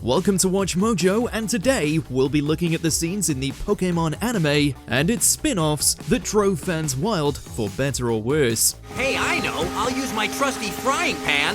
Welcome to Watch Mojo, and today we'll be looking at the scenes in the Pokémon anime and its spin-offs that drove fans wild for better or worse. Hey, I know! I'll use my trusty frying pan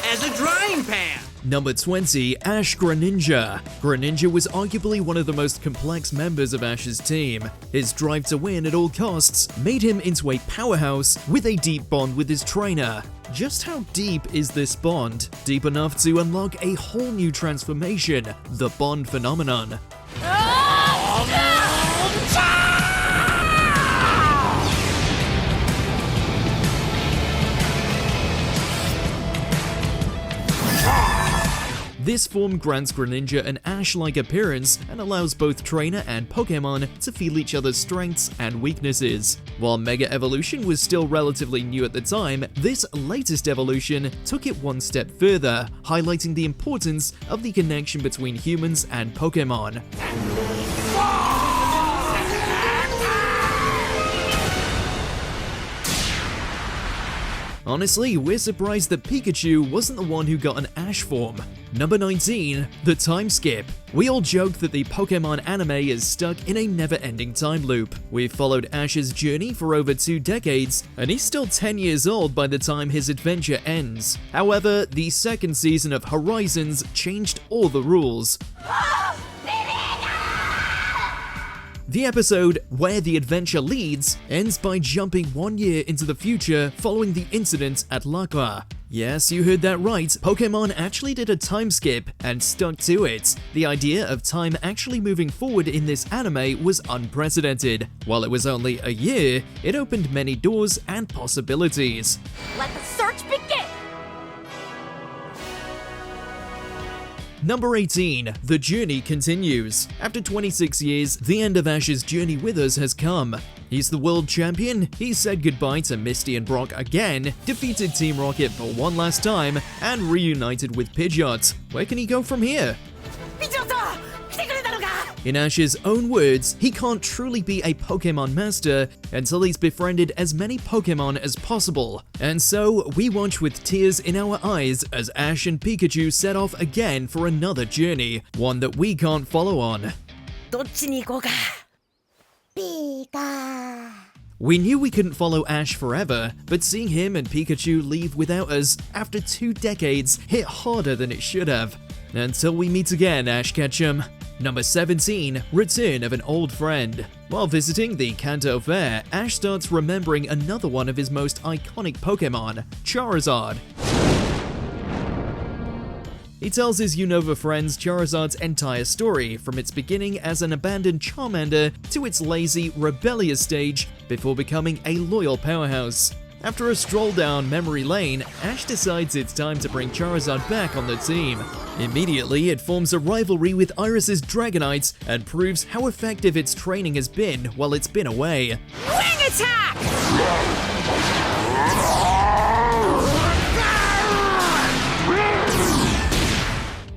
as a drying pan! Number 20. Ash-Greninja. Greninja was arguably one of the most complex members of Ash's team. His drive to win at all costs made him into a powerhouse with a deep bond with his trainer. Just how deep is this bond? Deep enough to unlock a whole new transformation, the bond phenomenon. This form grants Greninja an Ash-like appearance and allows both trainer and Pokémon to feel each other's strengths and weaknesses. While Mega Evolution was still relatively new at the time, this latest evolution took it one step further, highlighting the importance of the connection between humans and Pokémon. Honestly, we're surprised that Pikachu wasn't the one who got an Ash form. Number 19. The Time Skip. We all joke that the Pokémon anime is stuck in a never-ending time loop. We've followed Ash's journey for over 2 decades, and he's still 10 years old by the time his adventure ends. However, the second season of Horizons changed all the rules. The episode, Where the Adventure Leads, ends by jumping 1 year into the future following the incident at Lacqua. Yes, you heard that right, Pokémon actually did a time skip and stuck to it. The idea of time actually moving forward in this anime was unprecedented. While it was only a year, it opened many doors and possibilities. Let the search begin! Number 18. The Journey Continues. After 26 years, the end of Ash's journey with us has come. He's the world champion, he said goodbye to Misty and Brock again, defeated Team Rocket for one last time, and reunited with Pidgeot. Where can he go from here? In Ash's own words, he can't truly be a Pokémon master until he's befriended as many Pokémon as possible. And so, we watch with tears in our eyes as Ash and Pikachu set off again for another journey, one that we can't follow on. We knew we couldn't follow Ash forever, but seeing him and Pikachu leave without us after 2 decades hit harder than it should have. Until we meet again, Ash Ketchum. Number 17. Return of an Old Friend. While visiting the Kanto Fair, Ash starts remembering another one of his most iconic Pokémon, Charizard. He tells his Unova friends Charizard's entire story, from its beginning as an abandoned Charmander to its lazy, rebellious stage before becoming a loyal powerhouse. After a stroll down memory lane, Ash decides it's time to bring Charizard back on the team. Immediately, it forms a rivalry with Iris's Dragonite and proves how effective its training has been while it's been away. Wing attack!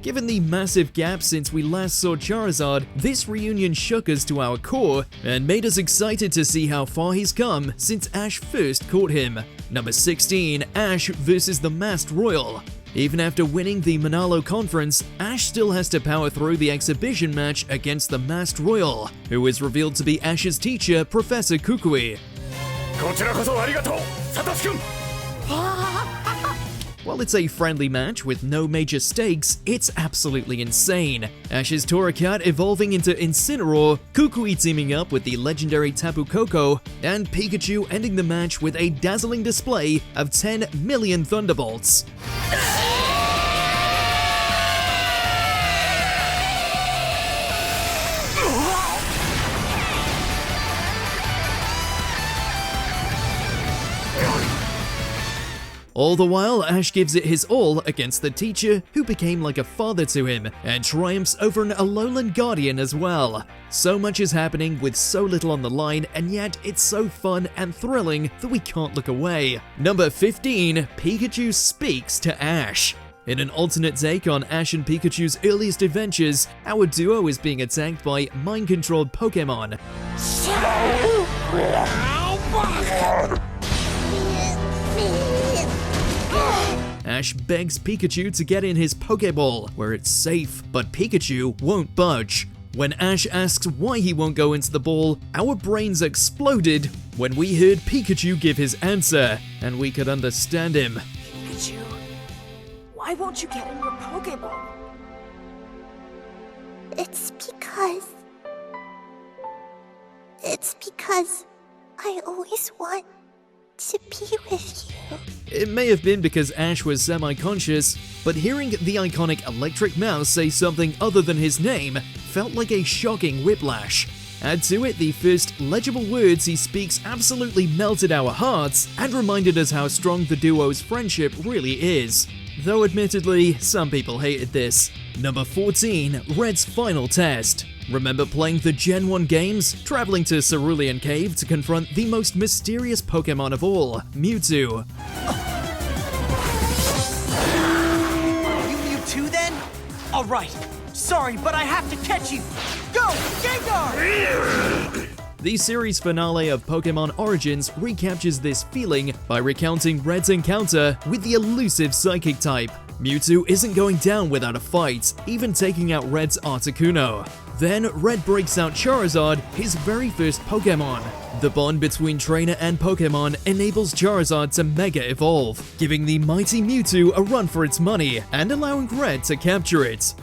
Given the massive gap since we last saw Charizard, this reunion shook us to our core and made us excited to see how far he's come since Ash first caught him. Number 16. Ash vs the Masked Royal. Even after winning the Manalo Conference, Ash still has to power through the exhibition match against the Masked Royal, who is revealed to be Ash's teacher, Professor Kukui. While it's a friendly match with no major stakes, it's absolutely insane. Ash's Torracat evolving into Incineroar, Kukui teaming up with the legendary Tapu Koko, and Pikachu ending the match with a dazzling display of 10 million Thunderbolts. All the while, Ash gives it his all against the teacher who became like a father to him and triumphs over an Alolan Guardian as well. So much is happening with so little on the line, and yet it's so fun and thrilling that we can't look away. Number 15. Pikachu speaks to Ash. In an alternate take on Ash and Pikachu's earliest adventures, our duo is being attacked by mind-controlled Pokémon. Ash begs Pikachu to get in his Pokeball, where it's safe, but Pikachu won't budge. When Ash asks why he won't go into the ball, our brains exploded when we heard Pikachu give his answer, and we could understand him. Pikachu, why won't you get in your Pokeball? It's because I always want to be with you. It may have been because Ash was semi-conscious, but hearing the iconic electric mouse say something other than his name felt like a shocking whiplash. Add to it the first legible words he speaks absolutely melted our hearts and reminded us how strong the duo's friendship really is. Though admittedly, some people hated this. Number 14, Red's final test. Remember playing the Gen 1 games? Traveling to Cerulean Cave to confront the most mysterious Pokémon of all, Mewtwo. You Mewtwo then? Alright, sorry, but I have to catch you! Go, Gengar! The series finale of Pokémon Origins recaptures this feeling by recounting Red's encounter with the elusive Psychic type. Mewtwo isn't going down without a fight, even taking out Red's Articuno. Then Red breaks out Charizard, his very first Pokémon. The bond between trainer and Pokémon enables Charizard to Mega Evolve, giving the mighty Mewtwo a run for its money and allowing Red to capture it.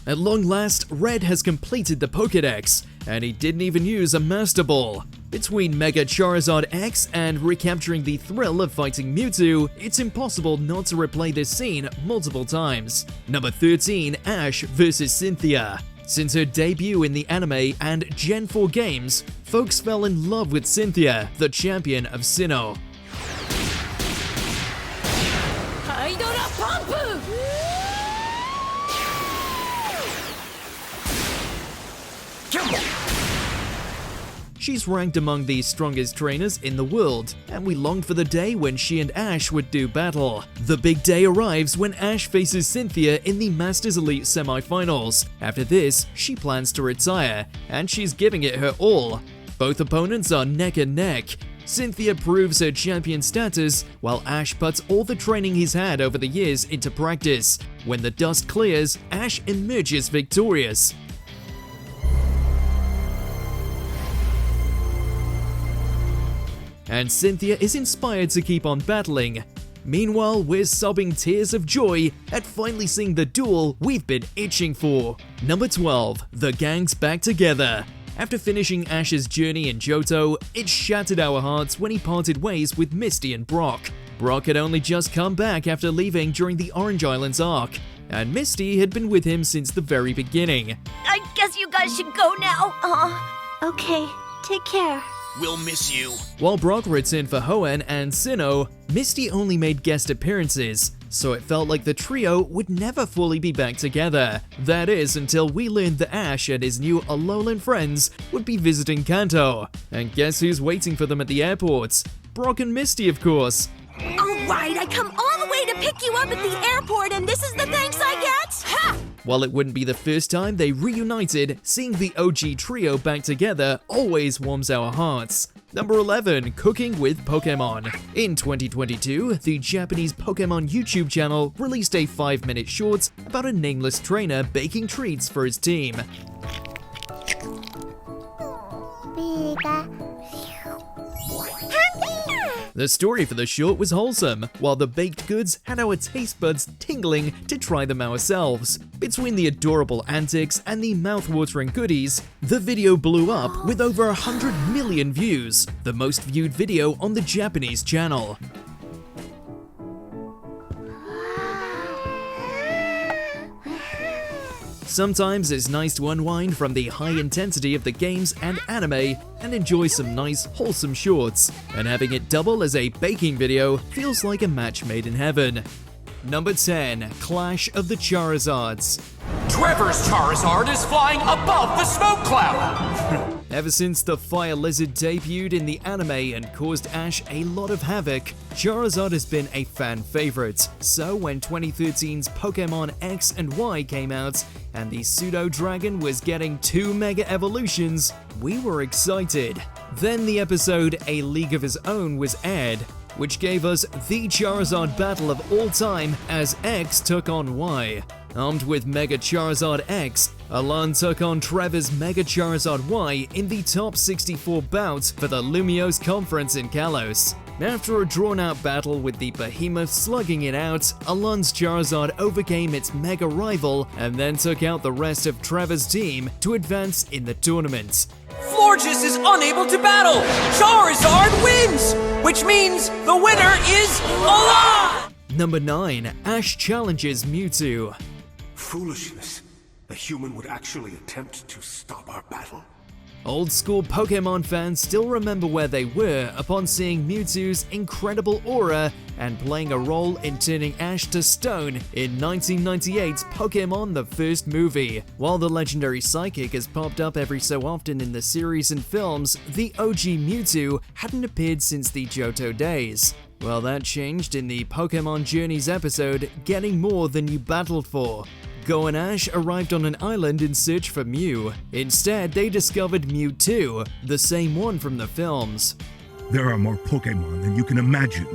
At long last, Red has completed the Pokédex, and he didn't even use a Master Ball. Between Mega Charizard X and recapturing the thrill of fighting Mewtwo, it's impossible not to replay this scene multiple times. Number 13, Ash vs Cynthia. Since her debut in the anime and Gen 4 games, folks fell in love with Cynthia, the champion of Sinnoh. She's ranked among the strongest trainers in the world, and we longed for the day when she and Ash would do battle. The big day arrives when Ash faces Cynthia in the Masters Elite semi-finals. After this, she plans to retire, and she's giving it her all. Both opponents are neck and neck. Cynthia proves her champion status, while Ash puts all the training he's had over the years into practice. When the dust clears, Ash emerges victorious. And Cynthia is inspired to keep on battling. Meanwhile, we're sobbing tears of joy at finally seeing the duel we've been itching for. Number 12, the gang's back together. After finishing Ash's journey in Johto, it shattered our hearts when he parted ways with Misty and Brock. Brock had only just come back after leaving during the Orange Islands arc, and Misty had been with him since the very beginning. I guess you guys should go now. Okay, take care. We'll miss you. While Brock returned for Hoenn and Sinnoh, Misty only made guest appearances, so it felt like the trio would never fully be back together. That is, until we learned that Ash and his new Alolan friends would be visiting Kanto. And guess who's waiting for them at the airport? Brock and Misty, of course. Alright, I come all the way to pick you up at the airport, and this is the thanks I get? Ha! While it wouldn't be the first time they reunited, seeing the OG trio back together always warms our hearts. Number 11, Cooking with Pokémon. In 2022, the Japanese Pokémon YouTube channel released a 5-minute short about a nameless trainer baking treats for his team. The story for the short was wholesome, while the baked goods had our taste buds tingling to try them ourselves. Between the adorable antics and the mouth-watering goodies, the video blew up with over 100 million views, the most viewed video on the Japanese channel. Sometimes it's nice to unwind from the high intensity of the games and anime and enjoy some nice, wholesome shorts, and having it double as a baking video feels like a match made in heaven. Number 10, Clash of the Charizards. Trevor's Charizard is flying above the smoke cloud! Ever since the fire lizard debuted in the anime and caused Ash a lot of havoc, Charizard has been a fan favorite. So when 2013's Pokémon X and Y came out and the pseudo-dragon was getting 2 Mega Evolutions, we were excited. Then the episode A League of His Own was aired, which gave us the Charizard battle of all time as X took on Y. Armed with Mega Charizard X, Alan took on Trevor's Mega Charizard Y in the top 64 bouts for the Lumiose Conference in Kalos. After a drawn-out battle with the behemoth slugging it out, Alan's Charizard overcame its Mega rival and then took out the rest of Trevor's team to advance in the tournament. Florges is unable to battle! Charizard wins! Which means the winner is Alan! Number 9. Ash challenges Mewtwo. Foolishness. A human would actually attempt to stop our battle. Old school Pokémon fans still remember where they were upon seeing Mewtwo's incredible aura and playing a role in turning Ash to stone in 1998's Pokémon the First Movie. While the legendary psychic has popped up every so often in the series and films, the OG Mewtwo hadn't appeared since the Johto days. Well, that changed in the Pokémon Journeys episode, Getting More Than You Battled For. Go and Ash arrived on an island in search for Mew. Instead, they discovered Mewtwo, the same one from the films. There are more Pokémon than you can imagine.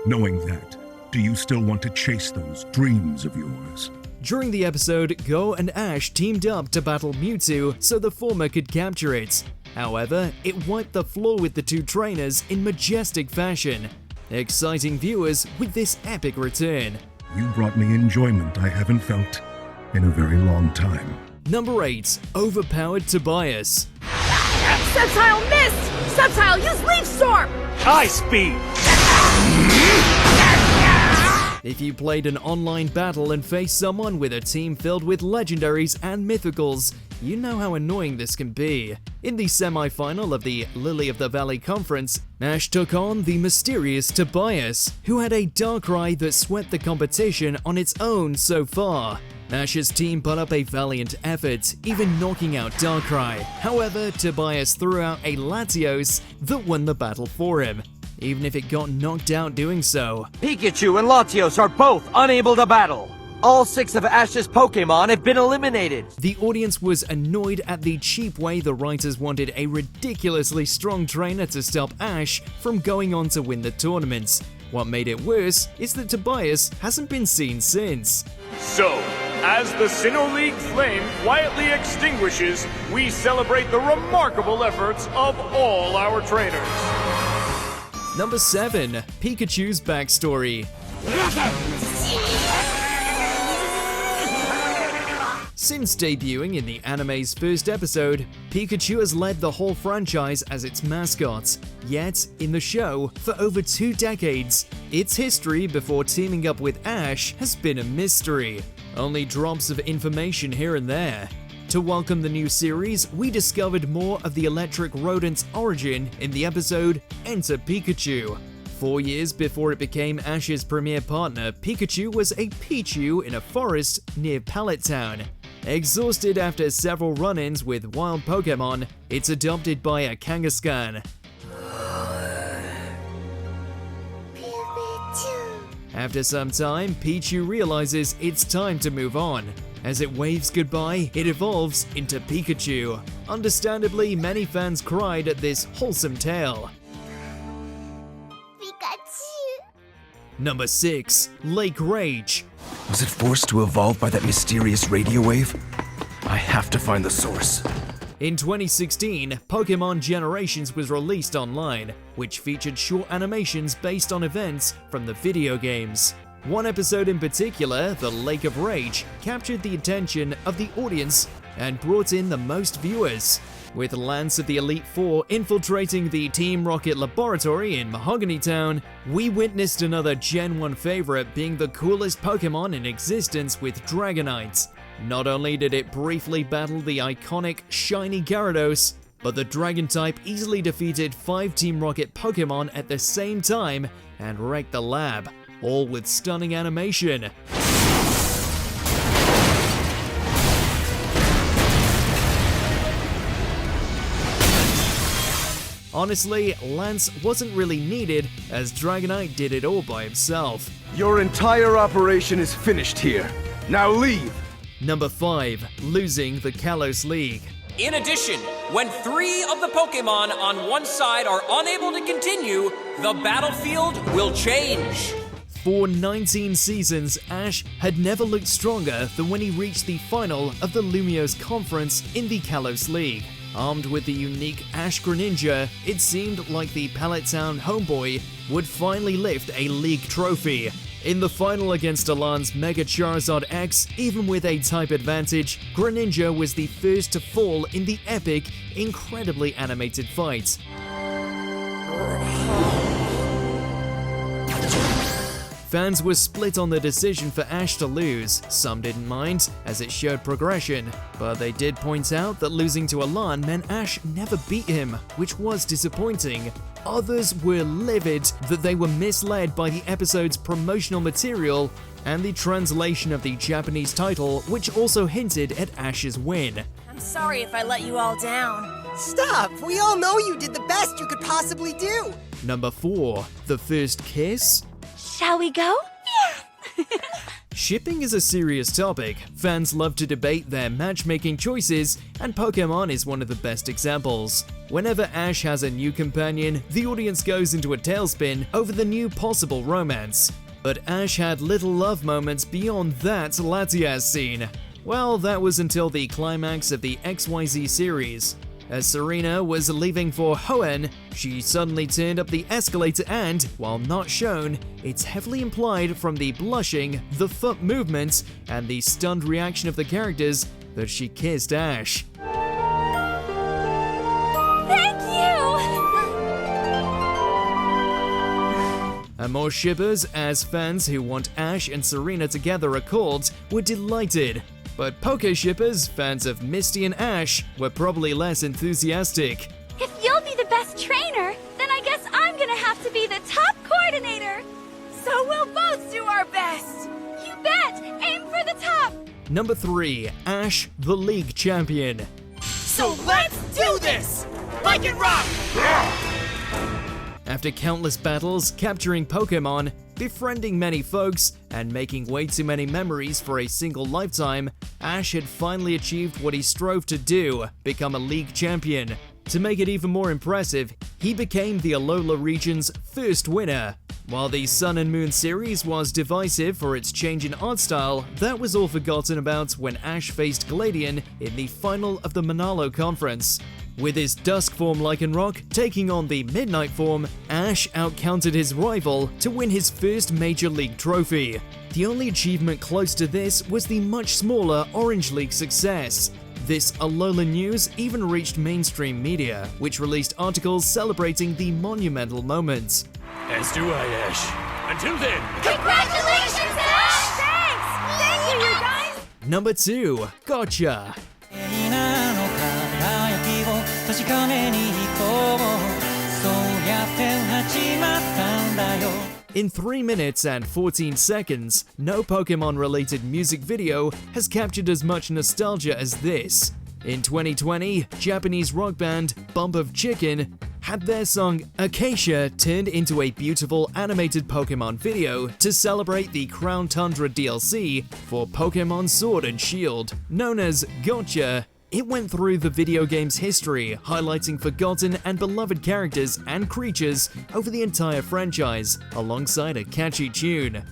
Knowing that, do you still want to chase those dreams of yours? During the episode, Go and Ash teamed up to battle Mewtwo so the former could capture it. However, it wiped the floor with the two trainers in majestic fashion, exciting viewers with this epic return. You brought me enjoyment I haven't felt in a very long time. Number 8. Overpowered Tobias. Subtile Mist! Subtile, use Leaf Storm! High speed! If you played an online battle and faced someone with a team filled with legendaries and mythicals, you know how annoying this can be. In the semi-final of the Lily of the Valley Conference, Ash took on the mysterious Tobias, who had a Darkrai that swept the competition on its own so far. Ash's team put up a valiant effort, even knocking out Darkrai. However, Tobias threw out a Latios that won the battle for him, even if it got knocked out doing so. Pikachu and Latios are both unable to battle. All 6 of Ash's Pokémon have been eliminated. The audience was annoyed at the cheap way the writers wanted a ridiculously strong trainer to stop Ash from going on to win the tournament. What made it worse is that Tobias hasn't been seen since. So, as the Sinnoh League flame quietly extinguishes, we celebrate the remarkable efforts of all our trainers. Number 7. Pikachu's backstory. Since debuting in the anime's first episode, Pikachu has led the whole franchise as its mascot. Yet, in the show, for over 2 decades, its history before teaming up with Ash has been a mystery. Only drops of information here and there. To welcome the new series, we discovered more of the electric rodent's origin in the episode Enter Pikachu. 4 years before it became Ash's premier partner, Pikachu was a Pichu in a forest near Pallet Town. Exhausted after several run-ins with wild Pokémon, it's adopted by a Kangaskhan. After some time, Pichu realizes it's time to move on. As it waves goodbye, it evolves into Pikachu. Understandably, many fans cried at this wholesome tale. Pikachu. Number 6. Lake Rage. Was it forced to evolve by that mysterious radio wave? I have to find the source. In 2016, Pokémon Generations was released online, which featured short animations based on events from the video games. One episode in particular, the Lake of Rage, captured the attention of the audience and brought in the most viewers. With Lance of the Elite Four infiltrating the Team Rocket laboratory in Mahogany Town, we witnessed another Gen 1 favorite being the coolest Pokémon in existence with Dragonite. Not only did it briefly battle the iconic shiny Gyarados, but the Dragon-type easily defeated 5 Team Rocket Pokémon at the same time and wrecked the lab, all with stunning animation. Honestly, Lance wasn't really needed, as Dragonite did it all by himself. Your entire operation is finished here. Now leave! Number 5. Losing the Kalos League. In addition, when 3 of the Pokémon on one side are unable to continue, the battlefield will change. For 19 seasons, Ash had never looked stronger than when he reached the final of the Lumiose Conference in the Kalos League. Armed with the unique Ash-Greninja, it seemed like the Pallet Town homeboy would finally lift a league trophy. In the final against Alan's Mega Charizard X, even with a type advantage, Greninja was the first to fall in the epic, incredibly animated fight. Fans were split on the decision for Ash to lose. Some didn't mind, as it showed progression, but they did point out that losing to Alan meant Ash never beat him, which was disappointing. Others were livid that they were misled by the episode's promotional material and the translation of the Japanese title, which also hinted at Ash's win. I'm sorry if I let you all down. Stop! We all know you did the best you could possibly do! Number 4. The first kiss? Shall we go? Yeah! Shipping is a serious topic. Fans love to debate their matchmaking choices, and Pokémon is one of the best examples. Whenever Ash has a new companion, the audience goes into a tailspin over the new possible romance. But Ash had little love moments beyond that Latias scene. Well, that was until the climax of the XYZ series. As Serena was leaving for Hoenn, she suddenly turned up the escalator and, while not shown, it's heavily implied from the blushing, the foot movements, and the stunned reaction of the characters that she kissed Ash. Thank you! And more shippers, as fans who want Ash and Serena together are called, were delighted. But Poké shippers, fans of Misty and Ash, were probably less enthusiastic. If you'll be the best trainer, then I guess I'm gonna have to be the top coordinator. So we'll both do our best! You bet! Aim for the top! Number 3. Ash, the league champion. So let's do this! Like it rock! After countless battles, capturing Pokémon, befriending many folks, and making way too many memories for a single lifetime, Ash had finally achieved what he strove to do, become a league champion. To make it even more impressive, he became the Alola region's first winner. While the Sun and Moon series was divisive for its change in art style, that was all forgotten about when Ash faced Gladion in the final of the Manalo Conference. With his Dusk form Lycanroc taking on the Midnight form, Ash outcounted his rival to win his first Major League trophy. The only achievement close to this was the much smaller Orange League success. This Alola news even reached mainstream media, which released articles celebrating the monumental moment. As do I, Ash. Until then, Congratulations, Ash! Thanks! Thank you, you guys! Number 2. Gotcha. In 3 minutes and 14 seconds, no Pokemon-related music video has captured as much nostalgia as this. In 2020, Japanese rock band Bump of Chicken had their song Acacia turned into a beautiful animated Pokemon video to celebrate the Crown Tundra DLC for Pokemon Sword and Shield, known as Gotcha. It went through the video game's history, highlighting forgotten and beloved characters and creatures over the entire franchise, alongside a catchy tune.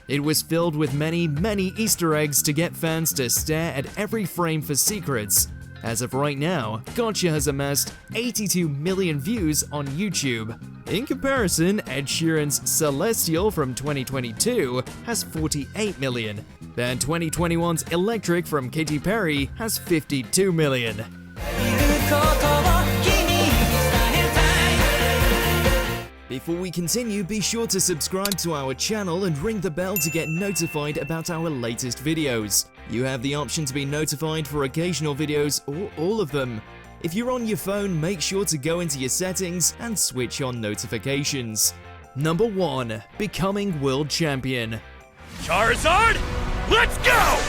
It was filled with many Easter eggs to get fans to stare at every frame for secrets. As of right now, Gotcha has amassed 82 million views on YouTube. In comparison, Ed Sheeran's Celestial from 2022 has 48 million, and 2021's Electric from Katy Perry has 52 million. Before we continue, be sure to subscribe to our channel and ring the bell to get notified about our latest videos. You have the option to be notified for occasional videos or all of them. If you're on your phone, make sure to go into your settings and switch on notifications. Number 1. Becoming World Champion. Charizard, let's go!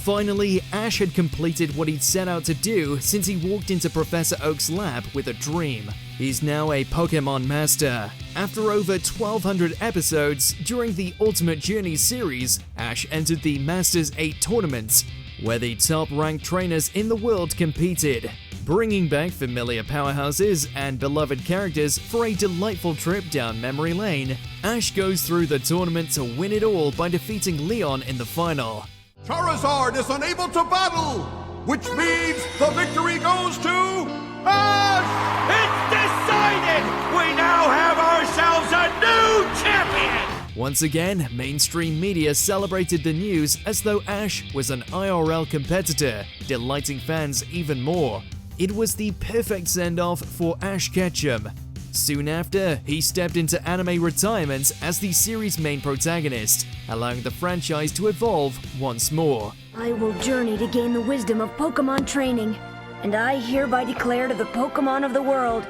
Finally, Ash had completed what he'd set out to do since he walked into Professor Oak's lab with a dream. He's now a Pokémon Master. After over 1,200 episodes, during the Ultimate Journey series, Ash entered the Masters 8 tournament, where the top-ranked trainers in the world competed, bringing back familiar powerhouses and beloved characters for a delightful trip down memory lane. Ash goes through the tournament to win it all by defeating Leon in the final. Charizard is unable to battle, which means the victory goes to Ash! It's decided! We now have ourselves a new champion! Once again, mainstream media celebrated the news as though Ash was an IRL competitor, delighting fans even more. It was the perfect send-off for Ash Ketchum. Soon after, he stepped into anime retirement as the series' main protagonist, allowing the franchise to evolve once more. I will journey to gain the wisdom of Pokémon training, and I hereby declare to the Pokémon of the world,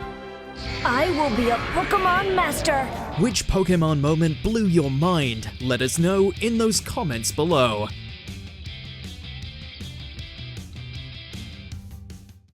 I will be a Pokémon Master! Which Pokémon moment blew your mind? Let us know in those comments below.